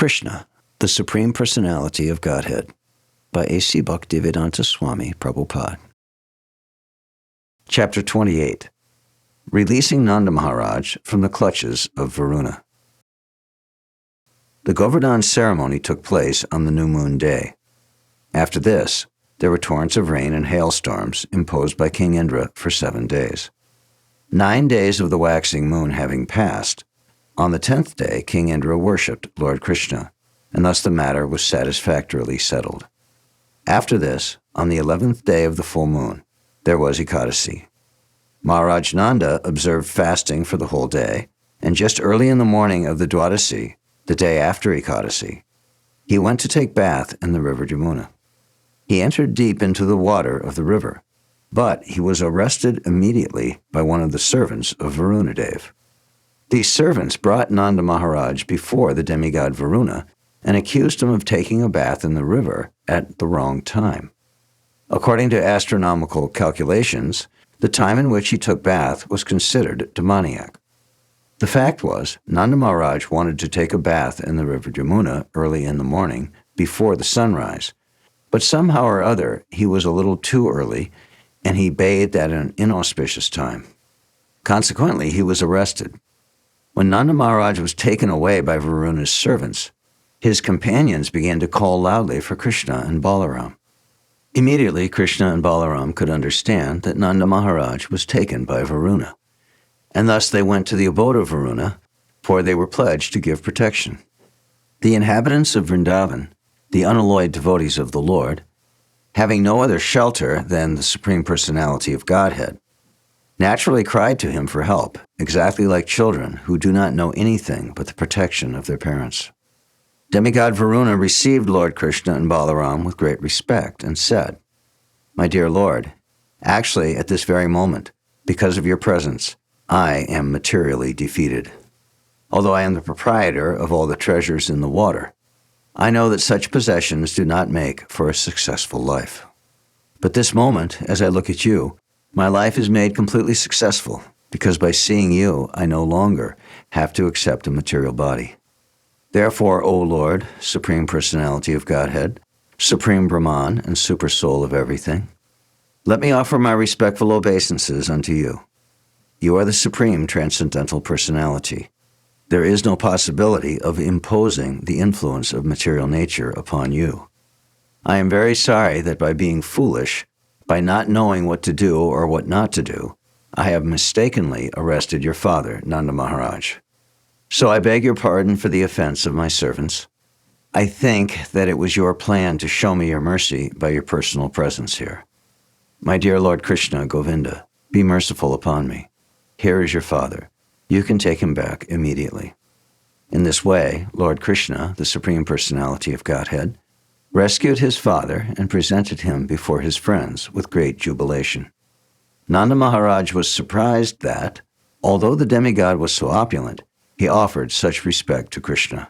Krishna, the Supreme Personality of Godhead, by A.C. Bhaktivedanta Swami, Prabhupāda. Chapter 28. Releasing Nanda Mahārāja from the clutches of Varuṇa. The Govardhan ceremony took place on the new moon day. After this, there were torrents of rain and hailstorms imposed by King Indra for 7 days. 9 days of the waxing moon having passed, on the 10th day King Indra worshipped Lord Krishna, and thus the matter was satisfactorily settled. After this, on the 11th day of the full moon, there was Ekadasi. Mahārāja Nanda observed fasting for the whole day, and just early in the morning of the Dwadasi, the day after Ekadasi, he went to take bath in the river Jamuna. He entered deep into the water of the river, but he was arrested immediately by one of the servants of Varuṇa. These servants brought Nanda Mahārāja before the demigod Varuṇa and accused him of taking a bath in the river at the wrong time. According to astronomical calculations, the time in which he took bath was considered demoniac. The fact was, Nanda Mahārāja wanted to take a bath in the river Jamuna early in the morning, before the sunrise, but somehow or other he was a little too early, and he bathed at an inauspicious time. Consequently, he was arrested. When Nanda Mahārāja was taken away by Varuṇa's servants, his companions began to call loudly for Krishna and Balaram. Immediately, Krishna and Balaram could understand that Nanda Mahārāja was taken by Varuṇa, and thus they went to the abode of Varuṇa, for they were pledged to give protection. The inhabitants of Vrindavan, the unalloyed devotees of the Lord, having no other shelter than the Supreme Personality of Godhead, naturally cried to him for help, exactly like children who do not know anything but the protection of their parents. Demigod Varuṇa received Lord Krishna and Balaram with great respect and said, "My dear Lord, actually at this very moment, because of your presence, I am materially defeated. Although I am the proprietor of all the treasures in the water, I know that such possessions do not make for a successful life. But this moment, as I look at you, my life is made completely successful, because by seeing you, I no longer have to accept a material body. Therefore, O Lord, Supreme Personality of Godhead, Supreme Brahman and Super Soul of everything, let me offer my respectful obeisances unto you. You are the Supreme Transcendental Personality. There is no possibility of imposing the influence of material nature upon you. I am very sorry that by being foolish, by not knowing what to do or what not to do, I have mistakenly arrested your father, Nanda Mahārāja. So I beg your pardon for the offense of my servants. I think that it was your plan to show me your mercy by your personal presence here. My dear Lord Krishna, Govinda, be merciful upon me. Here is your father. You can take him back immediately." In this way, Lord Krishna, the Supreme Personality of Godhead, rescued his father and presented him before his friends with great jubilation. Nanda Mahārāja was surprised that, although the demigod was so opulent, he offered such respect to Krishna.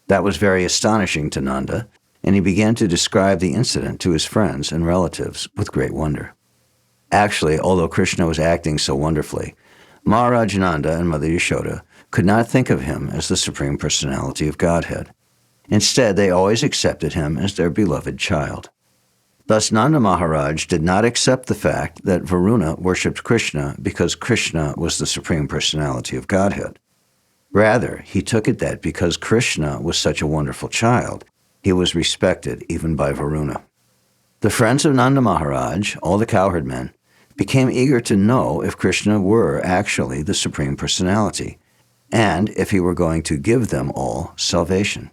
That was very astonishing to Nanda, and he began to describe the incident to his friends and relatives with great wonder. Actually, although Krishna was acting so wonderfully, Mahārāja Nanda and Mother Yashoda could not think of him as the Supreme Personality of Godhead. Instead, they always accepted him as their beloved child. Thus, Nanda Mahārāja did not accept the fact that Varuṇa worshipped Krishna because Krishna was the Supreme Personality of Godhead. Rather, he took it that because Krishna was such a wonderful child, he was respected even by Varuṇa. The friends of Nanda Mahārāja, all the cowherd men, became eager to know if Krishna were actually the Supreme Personality, and if he were going to give them all salvation.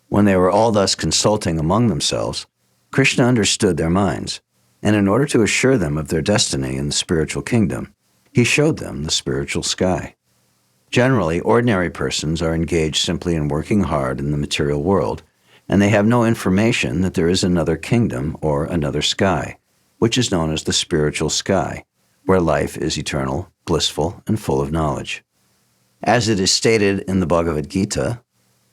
When they were all thus consulting among themselves, Krishna understood their minds, and in order to assure them of their destiny in the spiritual kingdom, he showed them the spiritual sky. Generally, ordinary persons are engaged simply in working hard in the material world, and they have no information that there is another kingdom or another sky, which is known as the spiritual sky, where life is eternal, blissful, and full of knowledge. As it is stated in the Bhagavad Gita,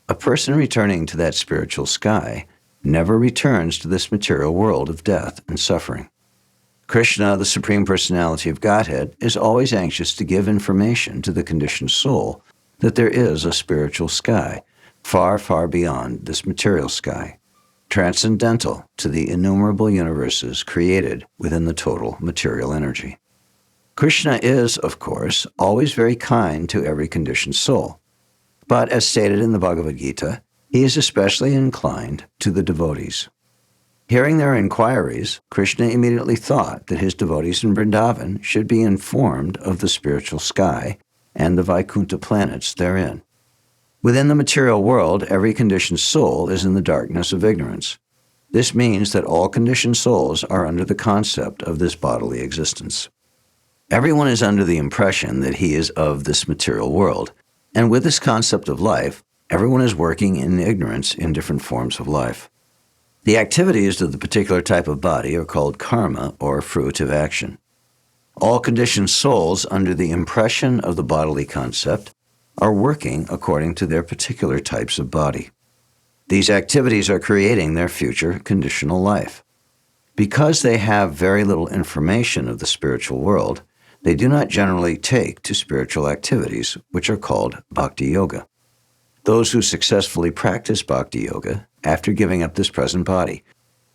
a person returning to that spiritual sky never returns to this material world of death and suffering. Krishna, the Supreme Personality of Godhead, is always anxious to give information to the conditioned soul that there is a spiritual sky, far, far beyond this material sky, transcendental to the innumerable universes created within the total material energy. Krishna is, of course, always very kind to every conditioned soul, but as stated in the Bhagavad Gita, he is especially inclined to the devotees. Hearing their inquiries, Krishna immediately thought that his devotees in Vrindavan should be informed of the spiritual sky and the Vaikuntha planets therein. Within the material world, every conditioned soul is in the darkness of ignorance. This means that all conditioned souls are under the concept of this bodily existence. Everyone is under the impression that he is of this material world, and with this concept of life, everyone is working in ignorance in different forms of life. The activities of the particular type of body are called karma, or fruitive action. All conditioned souls under the impression of the bodily concept are working according to their particular types of body. These activities are creating their future conditional life. Because they have very little information of the spiritual world, they do not generally take to spiritual activities, which are called bhakti yoga. Those who successfully practice bhakti yoga, after giving up this present body,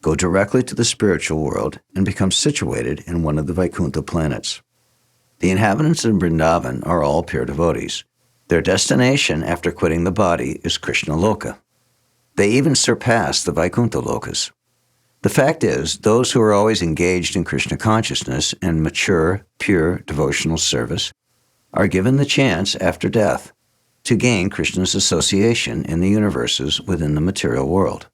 go directly to the spiritual world and become situated in one of the Vaikuntha planets. The inhabitants of Vrindavan are all pure devotees. Their destination after quitting the body is Krishna Loka. They even surpass the Vaikuntha Lokas. The fact is, those who are always engaged in Krishna consciousness and mature, pure devotional service are given the chance after death to gain Krishna's association in the universes within the material world.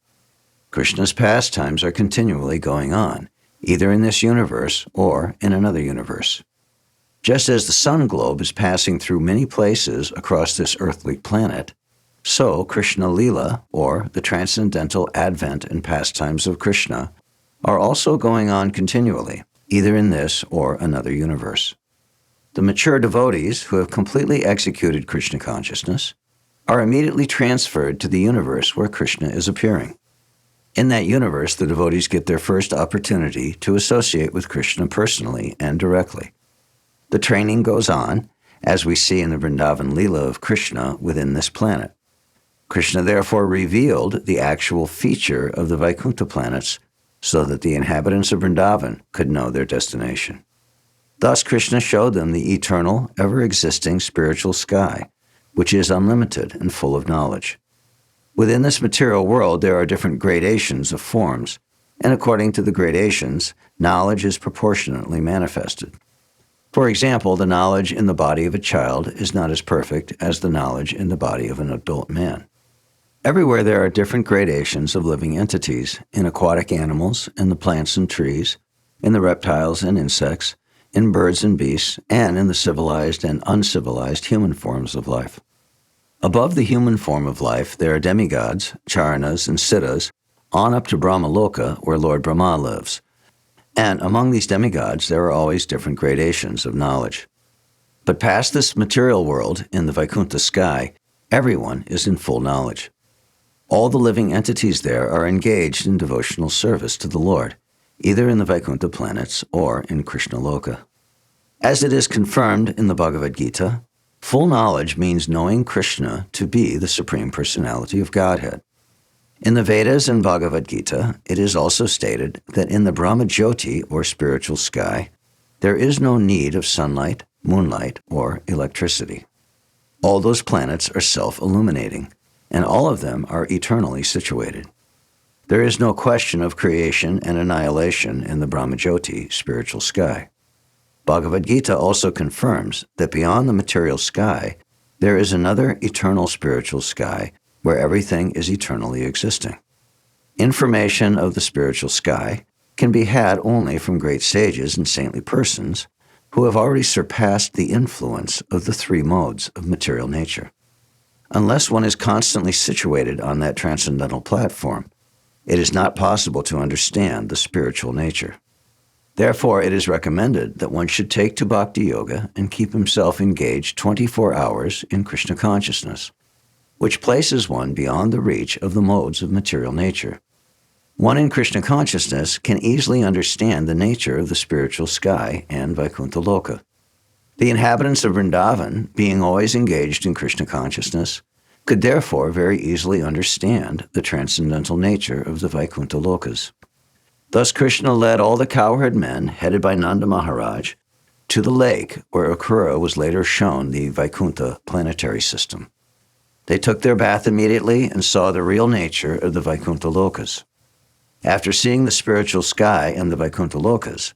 Krishna's pastimes are continually going on, either in this universe or in another universe. Just as the sun globe is passing through many places across this earthly planet, so Krishna Lila, or the transcendental advent and pastimes of Krishna, are also going on continually, either in this or another universe. The mature devotees who have completely executed Krishna consciousness are immediately transferred to the universe where Krishna is appearing. In that universe, the devotees get their first opportunity to associate with Krishna personally and directly. The training goes on, as we see in the Vrindavan Leela of Krishna within this planet. Krishna therefore revealed the actual feature of the Vaikuntha planets so that the inhabitants of Vrindavan could know their destination. Thus Krishna showed them the eternal, ever-existing spiritual sky, which is unlimited and full of knowledge. Within this material world, there are different gradations of forms, and according to the gradations, knowledge is proportionately manifested. For example, the knowledge in the body of a child is not as perfect as the knowledge in the body of an adult man. Everywhere there are different gradations of living entities, in aquatic animals, in the plants and trees, in the reptiles and insects, in birds and beasts, and in the civilized and uncivilized human forms of life. Above the human form of life, there are demigods, charanas, and siddhas, on up to Brahmaloka, where Lord Brahma lives. And among these demigods, there are always different gradations of knowledge. But past this material world, in the Vaikuntha sky, everyone is in full knowledge. All the living entities there are engaged in devotional service to the Lord, either in the Vaikuntha planets or in Krishna Loka. As it is confirmed in the Bhagavad Gita, full knowledge means knowing Krishna to be the Supreme Personality of Godhead. In the Vedas and Bhagavad Gita, it is also stated that in the Brahma Jyoti, or spiritual sky, there is no need of sunlight, moonlight, or electricity. All those planets are self-illuminating, and all of them are eternally situated. There is no question of creation and annihilation in the Brahma Jyoti, spiritual sky. Bhagavad Gita also confirms that beyond the material sky, there is another eternal spiritual sky where everything is eternally existing. Information of the spiritual sky can be had only from great sages and saintly persons who have already surpassed the influence of the three modes of material nature. Unless one is constantly situated on that transcendental platform, it is not possible to understand the spiritual nature. Therefore, it is recommended that one should take to bhakti yoga and keep himself engaged 24 hours in Krishna consciousness, which places one beyond the reach of the modes of material nature. One in Krishna consciousness can easily understand the nature of the spiritual sky and Vaikuntha Loka. The inhabitants of Vrindavan, being always engaged in Krishna consciousness, could therefore very easily understand the transcendental nature of the Vaikuntha Lokas. Thus Krishna led all the cowherd men, headed by Nanda Mahārāja, to the lake where Akrura was later shown the Vaikuntha planetary system. They took their bath immediately and saw the real nature of the Vaikuntha Lokas. After seeing the spiritual sky and the Vaikuntha Lokas,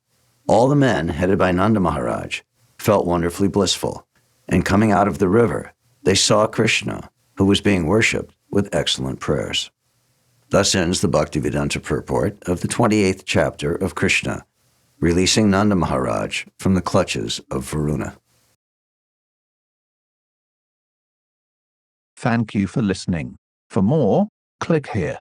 all the men, headed by Nanda Mahārāja, felt wonderfully blissful, and coming out of the river, they saw Krishna, who was being worshipped with excellent prayers. Thus ends the Bhaktivedanta purport of the 28th chapter of Kṛṣṇa, releasing Nanda Mahārāja from the clutches of Varuṇa. Thank you for listening. For more, click here.